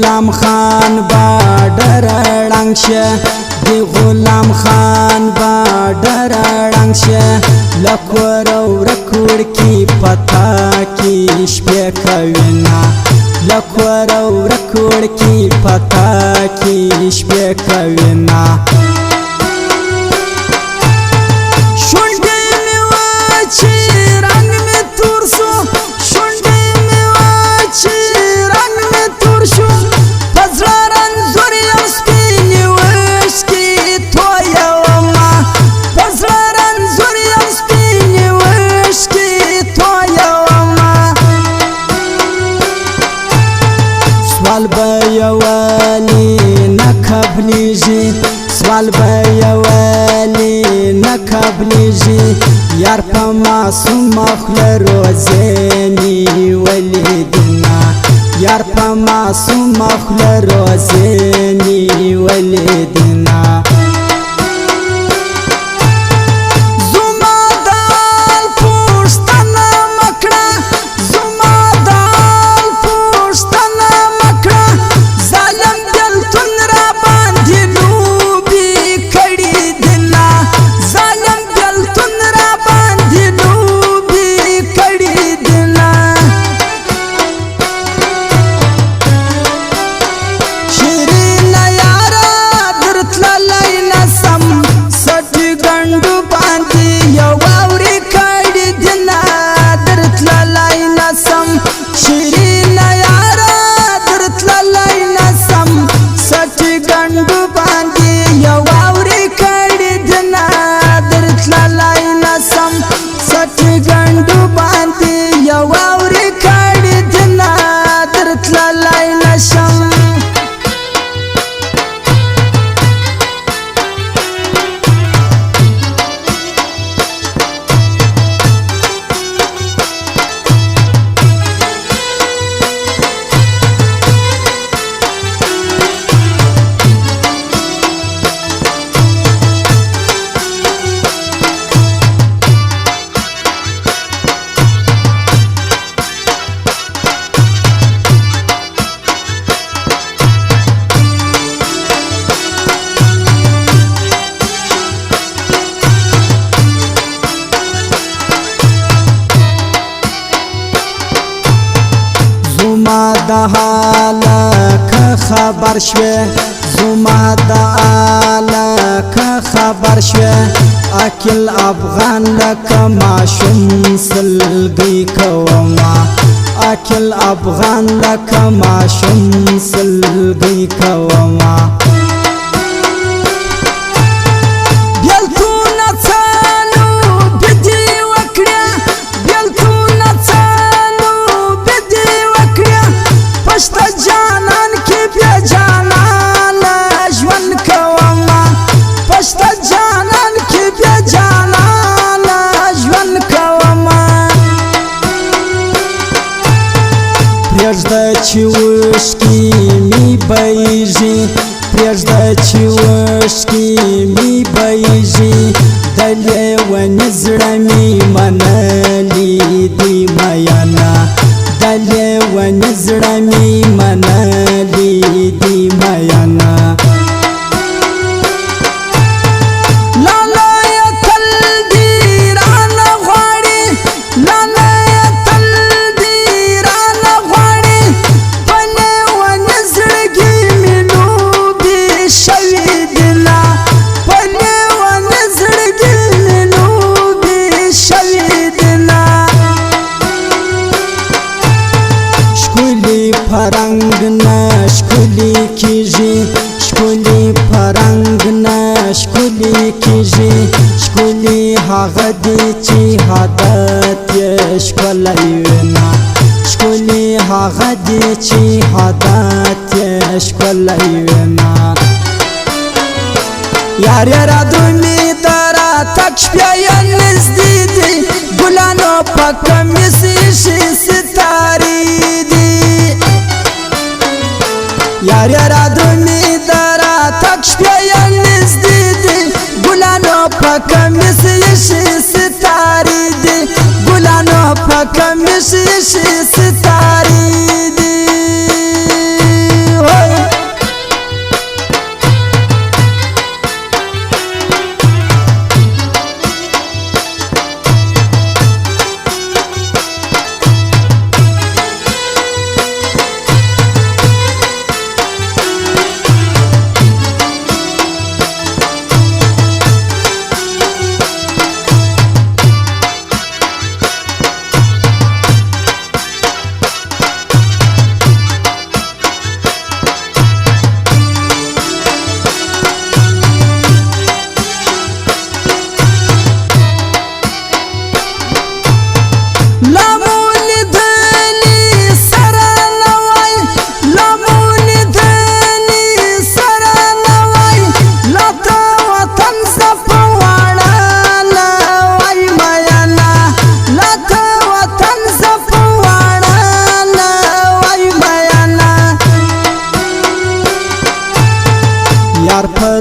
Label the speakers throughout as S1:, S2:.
S1: غلام خان باډر ړنګ شه دی غلام خان باډر ړنګ شه لکور ورکوړ کی پتا کی شپه کوینا لکور ورکوړ کی پتا کی شپه کوینا سوال بیوالی نکبلیجی سوال بیوالی نکبلیجی یار پا معصوم مخل روزینی ولیدنا یار پا معصوم مخل روزینی ولیدنا زما د حالک خبر شوه زما د حالک خبر شوه اکل افغان لک ماشوم سلګي کوما اکل افغان لک ماشوم سلګي کوما پرېږده چې وشکي می بیږي پرېږده چې وشکي می بیږي د لیوني زړه مې منلي دي میانا د لیوني زړه مې منلي دي میانا پرنګ نشکلی کیږي شکلی پرنګ نشکلی کیږي شکلی هغه دی چې عادت یې ښکلی وینا شکلی هغه دی چې عادت یې ښکلی وینا یار یاره دومې ترا تک شپه یې نږدې دي ګلانو په کمیس یې ستارې دي یار یاره دومې ترا تک شپه یې نږدې دي ګلانو په کمیس یې ستارې دي ګلانو په کمیس یې ستارې دي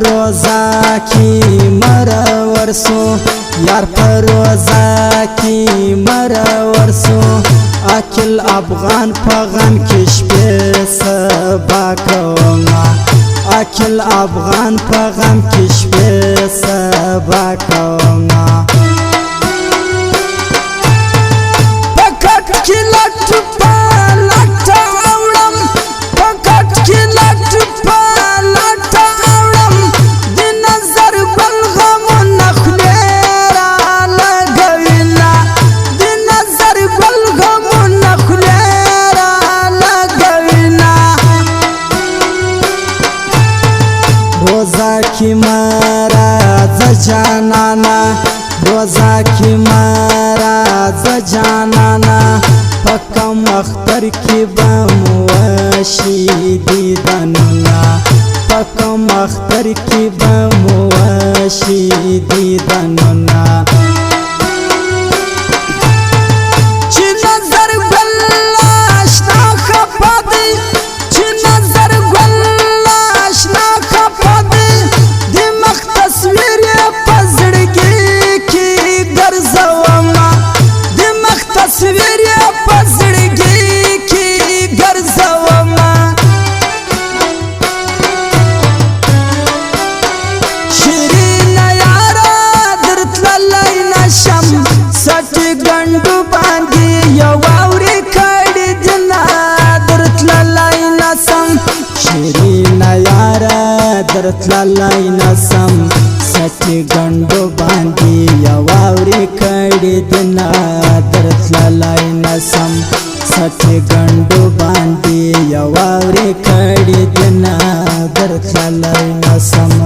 S1: रोजा की मरवर सो यार पर रोजा की मरवर सो अखिल अफगान पगम किश पे सबा कौमा अखिल अफगान पगम किश पे सबा कौमा पकट की लट पलट औरम पकट की लट पलट औरम दिन नजर बलगम नखलेरा लगविला दिन नजर बलगम नखलेरा लगविला रोजा की मारा जजानाना रोजा की मारा जजानाना पक्कम अख्तर की बमुआशी दीदनुना पक्कम अख्तर की बमुआशी दीदनुना गंडू बांधी यवावरी खड़ी दिना दरतला लाइना सम शेरी नयारा दरतला लाइना सम सच गंडू बांधी यवावरी खड़ी दिना दरतला लाइना सम सच गंडू बांधी यवावरी खड़ी दिना दरतला लाइना सम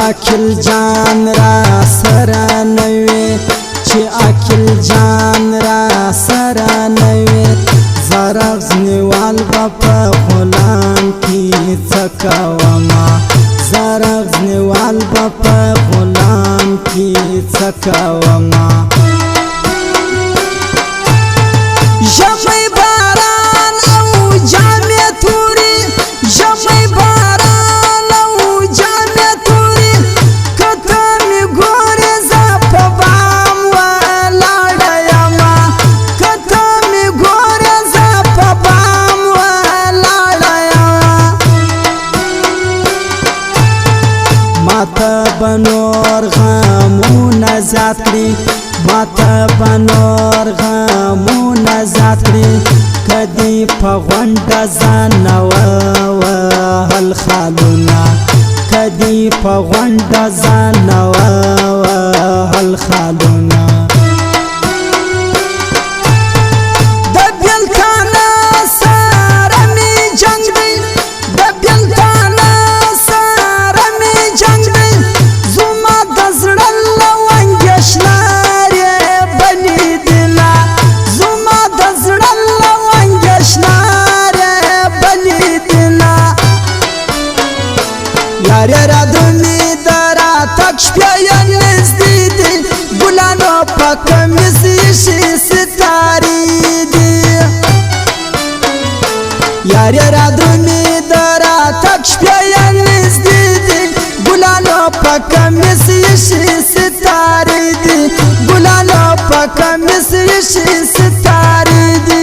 S1: अखिल जान रा सरा नवे चे अखिल जान रा सरा नवे जरा जनेवाल बापा गुलाम की चकावमा जरा जनेवाल बापा गुलाम की चकावमा जमै बारान औ जामे थोड़ी जमै बारान औ जामे थोड़ी कतमी गोरे जापबाम वालाडयमा कतमी गोरे जापबाम वालाडयमा माता बनोर गामुना जात्री माता बनोर गामुना जात्री कदी पगवंडा जानवा हल खालुना कदी पगवंडा जानवा हल खालुना दबियल खाना सारा में जंग दी दबियल खाना सारा में जंग दी जुमा दजड़ल वंगशना यारे राधुनी दरा तक्षप्या नजदीदी गुलानो पकमिसी सितारी दी यारे राधुनी दरा तक्षप्या नजदीदी गुलानो पकमिसी सितारी दी गुलानो पकमिसी सितारी दी